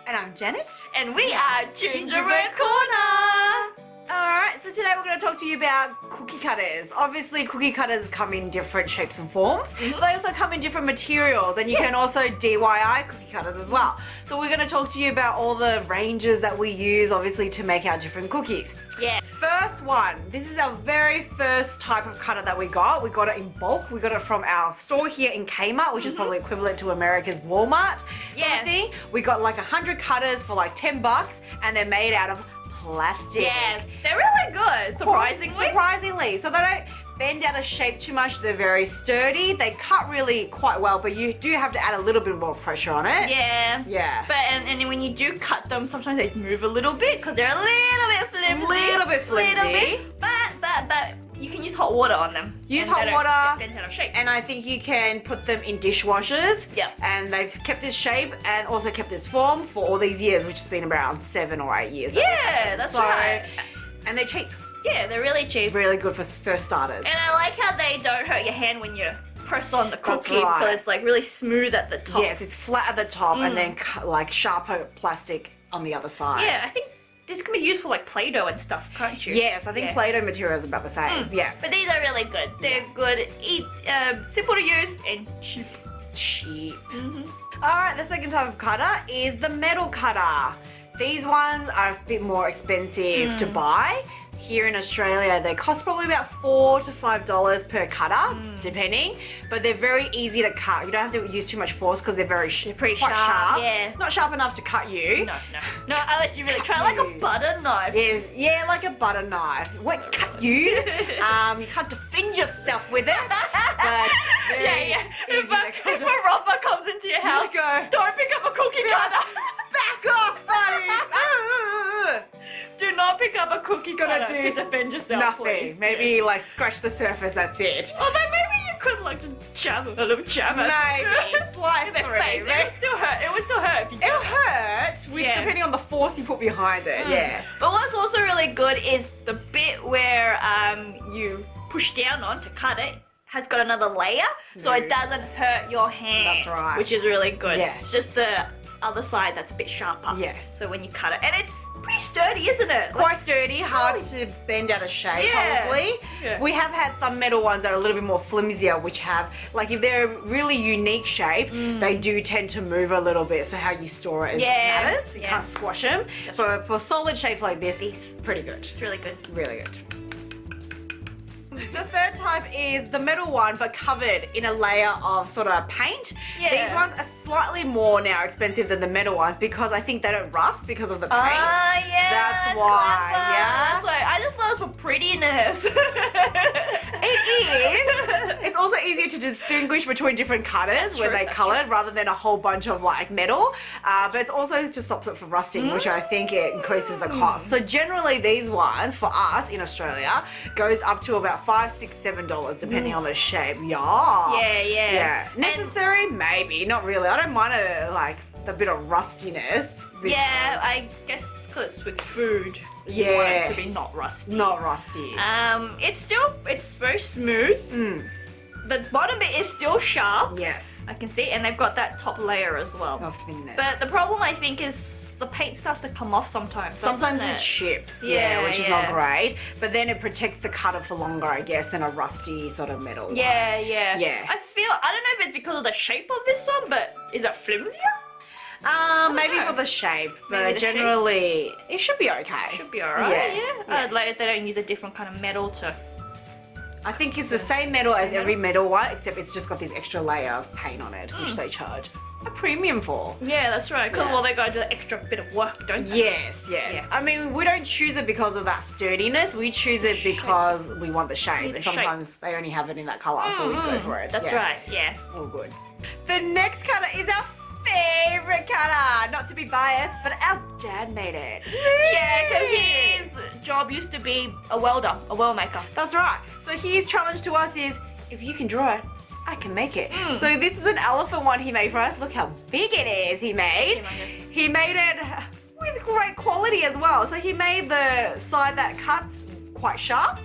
And I'm Janet. And we are Gingerbread Corner. Alright, so today we're going to talk to you about cookie cutters. Obviously, cookie cutters come in different shapes and forms. But they also come in different materials, and you can also DIY cookie cutters as well. So we're going to talk to you about all the ranges that we use, obviously, to make our different cookies. Yeah. First one, this is our very first type of cutter that we got. We got it in bulk. We got it from our store here in Kmart, which is probably equivalent to America's Walmart. Yeah. Thing. We got like 100 cutters for like $10, and they're made out of plastic. Yeah, they're really good, surprisingly. So they don't bend out of shape too much. They're very sturdy. They cut really quite well, but you do have to add a little bit more pressure on it. Yeah. Yeah. But and when you do cut them, sometimes they move a little bit because they're a little bit flimsy. But you can use hot water on them. Use hot water. Bend out of shape. And I think you can put them in dishwashers. Yeah. And they've kept this shape and also kept this form for all these years, which has been around 7 or 8 years. Yeah, that's right. And they're cheap. Yeah, they're really cheap. Really good for first starters. And I like how they don't hurt your hand when you press on the cookie right. because it's like really smooth at the top. Yes, it's flat at the top and then like sharper plastic on the other side. Yeah, I think this can be used for like Play-Doh and stuff, can't you? Yes, I think Play-Doh material is about the same. Yeah. But these are really good. They're good, simple to use, and cheap. Cheap. Alright, the second type of cutter is the metal cutter. These ones are a bit more expensive to buy. Here in Australia, they cost probably about $4 to $5 per cutter, depending. But they're very easy to cut. You don't have to use too much force because they're pretty quite sharp. Yeah. Not sharp enough to cut you. No, unless you really try like a butter knife. Yes, yeah, like a butter knife. Won't cut you. You can't defend yourself with it. But very easy to cut. If a robber comes into your house, don't pick up a cookie cutter. Back off, buddy. Do not pick up a cookie cutter to defend yourself, nothing. please. Maybe like scratch the surface, that's it. Although maybe you could like just jab a little jab Maybe. Slice their face. It would still hurt. It would still hurt if you It'll hurt, depending on the force you put behind it, yeah. But what's also really good is the bit where you push down on to cut it has got another layer, so it doesn't hurt your hand. That's right. Which is really good. Yeah. It's just the other side that's a bit sharper. Yeah. So when you cut it, and it's pretty sturdy, isn't it? Quite sturdy, hard to bend out of shape, probably. Yeah. We have had some metal ones that are a little bit more flimsier, which have, like if they're a really unique shape, they do tend to move a little bit, so how you store it matters. You can't squash them. For solid shapes like this, it's pretty good. It's really good. Really good. The third type is the metal one, but covered in a layer of sort of paint. Yeah. These ones are slightly more now expensive than the metal ones because I think they don't rust because of the paint. Ah, yeah. That's why, clever. yeah. That's why. I just thought it was for prettiness. It is. It's also easier to distinguish between different cutters when they colored rather than a whole bunch of like metal. But it's also just stops it from rusting, which I think it increases the cost. So generally these ones for us in Australia goes up to about $5, $6, $7 depending on the shape. Yeah. Necessary? Maybe. Not really. I don't mind a bit of rustiness. Yeah, I guess because it's with food. You want it to be not rusty. Not rusty. It's very smooth. The bottom bit is still sharp. Yes. I can see, and they've got that top layer as well. Of thinness. But the problem I think is the paint starts to come off sometimes. Sometimes it chips, which is not great. But then it protects the cutter for longer, I guess, than a rusty sort of metal one. Yeah. Yeah. I don't know if it's because of the shape of this one, but is it flimsier? Maybe for the shape, but generally it should be okay. Should be alright, yeah. Like they don't use a different kind of metal to... I think it's the same metal as every metal one, except it's just got this extra layer of paint on it, which they charge a premium for. Yeah, that's right, because well, they gotta do the extra bit of work, don't they? Yes. Yeah. I mean, we don't choose it because of that sturdiness, we choose it because we want the shape, and sometimes they only have it in that colour, so we go for it. That's right, yeah. All good. The next colour is our favorite cutter. Not to be biased, but our dad made it. Yeah, because his job used to be a welder, a well maker. That's right. So his challenge to us is, if you can draw it, I can make it. So this is an elephant one he made for us. Look how big it is he made. He made it with great quality as well. So he made the side that cuts quite sharp.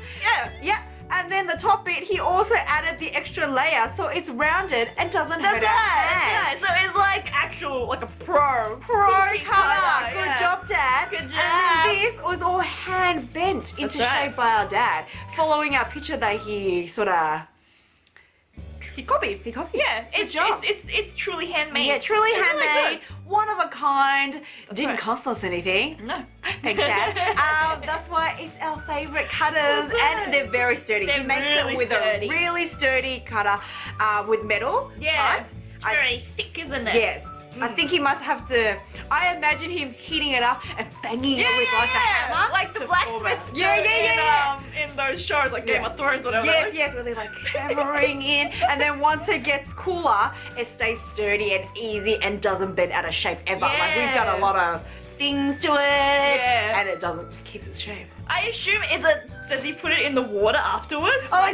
Yeah. And then the top bit, he also added the extra layer so it's rounded and doesn't hurt our hand. That's right. So it's like actual, like a pro Cutter. cutter. Good job, Dad. Good job. And then this was all hand bent into shape by our dad, following our picture that he sort of. He copied. Yeah, it's truly handmade. Yeah, truly It's handmade, really one of a kind. Didn't right. cost us anything. good. No. Thanks, Dad. That's why it's our favourite cutters, and they're very sturdy. They're he makes really it with sturdy. a really sturdy cutter with metal. Yeah. type. It's very thick, isn't it? Yes. I think he must have to. I imagine him heating it up and banging it with like a hammer, like the to form blacksmiths. it. Yeah. In those shows, like Game of Thrones, whatever. Yes, really like hammering in, and then once it gets cooler, it stays sturdy and easy and doesn't bend out of shape ever. Like we've done a lot of things to it, and it doesn't. It keeps its shape. I assume does he put it in the water afterwards? Oh, I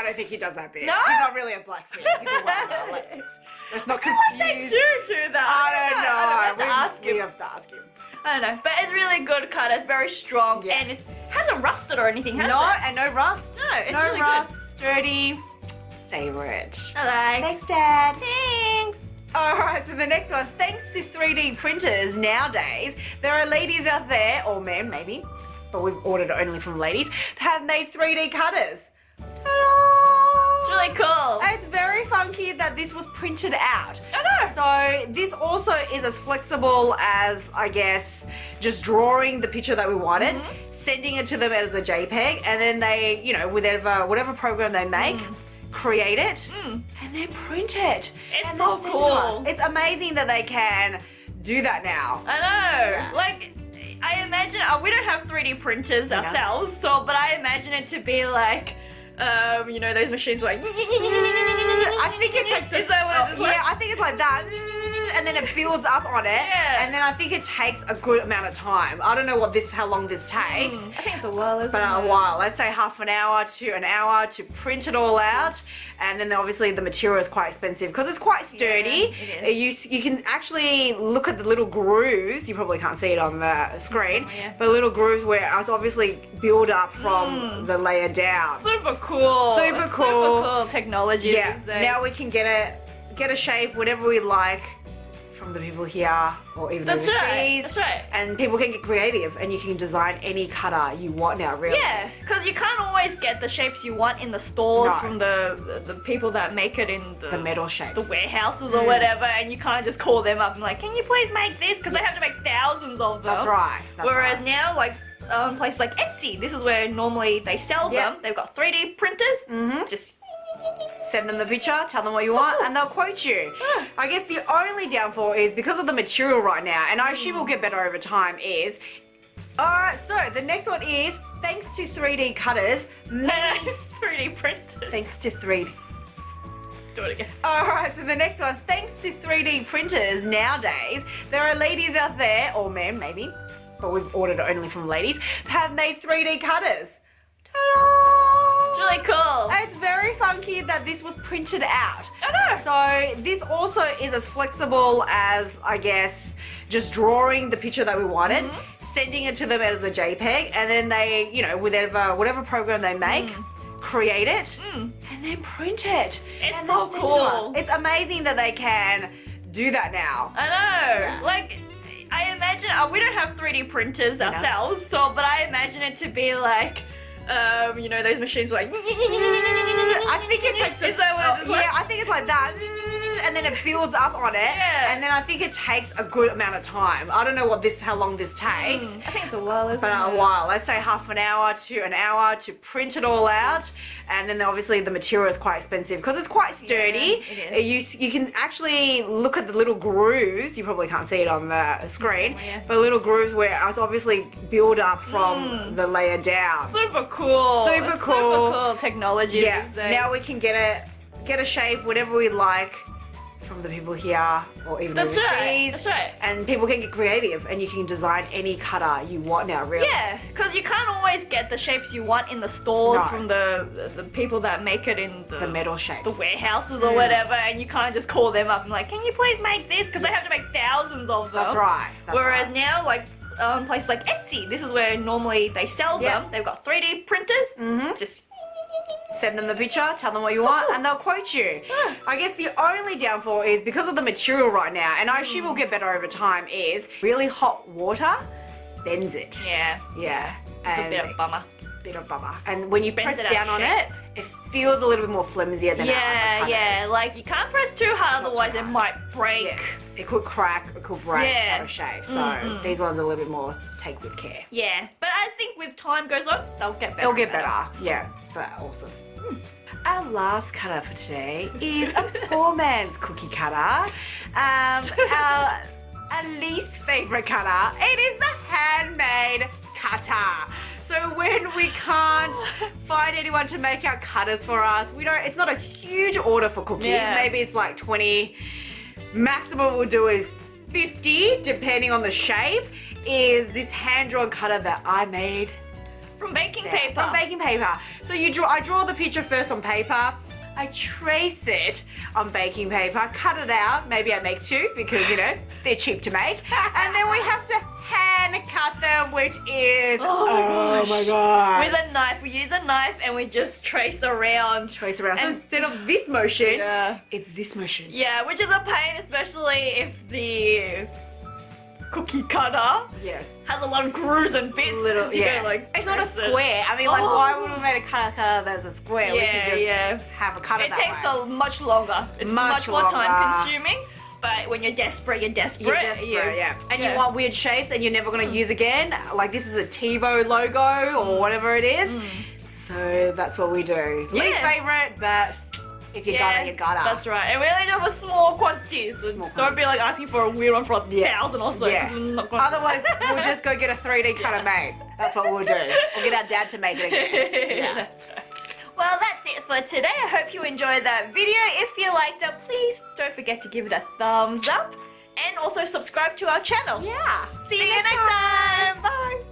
don't think he does that bit. No? He's not really a blacksmith. He's a welder. Let's not confuse. What they do that? I don't know. I have to ask him. We have to ask him. I don't know, but it's really good cut. It's very strong, and it hasn't rusted or anything, has it? And no rust. No, it's no really rust. good. Sturdy. Favorite. Hello. Thanks, Dad. Thanks. Alright, so the next one. Thanks to 3D printers nowadays, there are ladies out there, or men maybe, but we've ordered only from ladies, that have made 3D cutters. Ta-da! It's really cool. It's very funky that this was printed out. I know. So this also is as flexible as, I guess, just drawing the picture that we wanted, sending it to them as a JPEG, and then they, you know, whatever program they make, create it, and then print it. It's so cool. It's amazing that they can do that now. I know. Yeah. Like, I imagine, we don't have 3D printers ourselves, but I imagine it to be like, you know, those machines like. I think it takes. Is that what it's like? Yeah, I think it's like that, and then it builds up on it, and then I think it takes a good amount of time. I don't know how long this takes. I think it's a while, isn't it? But a while. Let's say half an hour to an hour to print it all out, and then obviously the material is quite expensive because it's quite sturdy. Yeah, it is. You can actually look at the little grooves. You probably can't see it on the screen, yeah. but little grooves where it's obviously build up from the layer down. Super cool. Super cool. Super cool technology. Yeah. these days. Now we can get a shape whatever we like from the people here or even That's overseas. right. That's right. And people can get creative and you can design any cutter you want now, really. Yeah, because you can't always get the shapes you want in the stores No. from the people that make it in The metal shapes. the warehouses or whatever, and you can't just call them up and like, can you please make this? Because they have to make thousands of them. That's right. Whereas now, like places like Etsy, this is where normally they sell them. They've got 3D printers. Just send them the picture, tell them what you want, and they'll quote you. I guess the only downfall is because of the material right now, and I assume it'll get better over time, is... Alright, so the next one is, thanks to 3D cutters, 3D printers. thanks to 3D... Do it again. Alright, so the next one, thanks to 3D printers nowadays, there are ladies out there, or men maybe, but we've ordered only from ladies, that have made 3D cutters. Ta-da! It's really cool. It's very funky that this was printed out. I know. So this also is as flexible as, I guess, just drawing the picture that we wanted, sending it to them as a JPEG, and then they, you know, whatever program they make, create it, and then print it. It's so cool. It's amazing that they can do that now. I know. Yeah. Like, I imagine, we don't have 3D printers ourselves, but I imagine it to be like, you know, those machines like. I think it takes. Is that what it's like? Yeah, I think it's like that, and then it builds up on it, and then I think it takes a good amount of time. I don't know how long this takes. I think it's a while, isn't But it? a while. Let's say half an hour to an hour to print it all out, and then obviously the material is quite expensive because it's quite sturdy. Yeah, it is. You can actually look at the little grooves. You probably can't see it on the screen, yeah. but little grooves where it's obviously build up from the layer down. Super cool. Super cool. Super cool technology. Yeah. these days. Now we can get a shape whatever we like from the people here or even That's overseas. right. That's right. And people can get creative and you can design any cutter you want now, really. Yeah, because you can't always get the shapes you want in the stores No. from the people that make it in The metal shapes. the warehouses or whatever, and you can't just call them up and like, can you please make this? Because they have to make thousands of them. That's right. That's Whereas right. now, like places like Etsy, this is where normally they sell them. They've got 3D printers. Just Send them the picture, tell them what you want, and they'll quote you. I guess the only downfall is because of the material right now, and I assume will get better over time, is really hot water bends it. Yeah. Yeah. It's a bit of a bummer. And when you press Bends it down out on it, it feels a little bit more flimsier than yeah, like you can't press too hard, otherwise it might break. Yes. It could crack, it could break Yeah. out of shape. So these ones are a little bit more take with care. Yeah, but I think with time goes on, they'll get better. They'll get better, yeah, but awesome. Our last cutter for today is a poor man's cookie cutter. Our least favourite cutter. It is the handmade cutter. So when we can't find anyone to make our cutters for us, it's not a huge order for cookies. Yeah. Maybe it's like 20. Maximum we'll do is 50, depending on the shape, is this hand-drawn cutter that I made. From baking paper. From baking paper. So I draw the picture first on paper. I trace it on baking paper, cut it out. Maybe I make two because, you know, they're cheap to make. And then we have to hand cut them, which is... Oh my god. With a knife. We use a knife and we just trace around. Trace around. So instead of this motion, it's this motion. Yeah, which is a pain, especially if the cookie cutter has a lot of grooves and bits. It's not a square. I mean, like, why would we make a cutter that's a square? We could just have a cutter It takes much longer. It's much more time consuming. But when you're desperate, you're desperate. And you want weird shapes and you're never going to use again. Like, this is a TiVo logo or whatever it is. So that's what we do. Least favourite, but if you got it, you got it. That's right. And we only do it for small quantities. Don't be like asking for a weird one for 1,000 or so. Otherwise, we'll just go get a 3D cutter made. That's what we'll do. We'll get our dad to make it again. That's right. Well, that's it for today. I hope you enjoyed that video. If you liked it, please don't forget to give it a thumbs up. And also subscribe to our channel. Yeah. See you next time. Bye.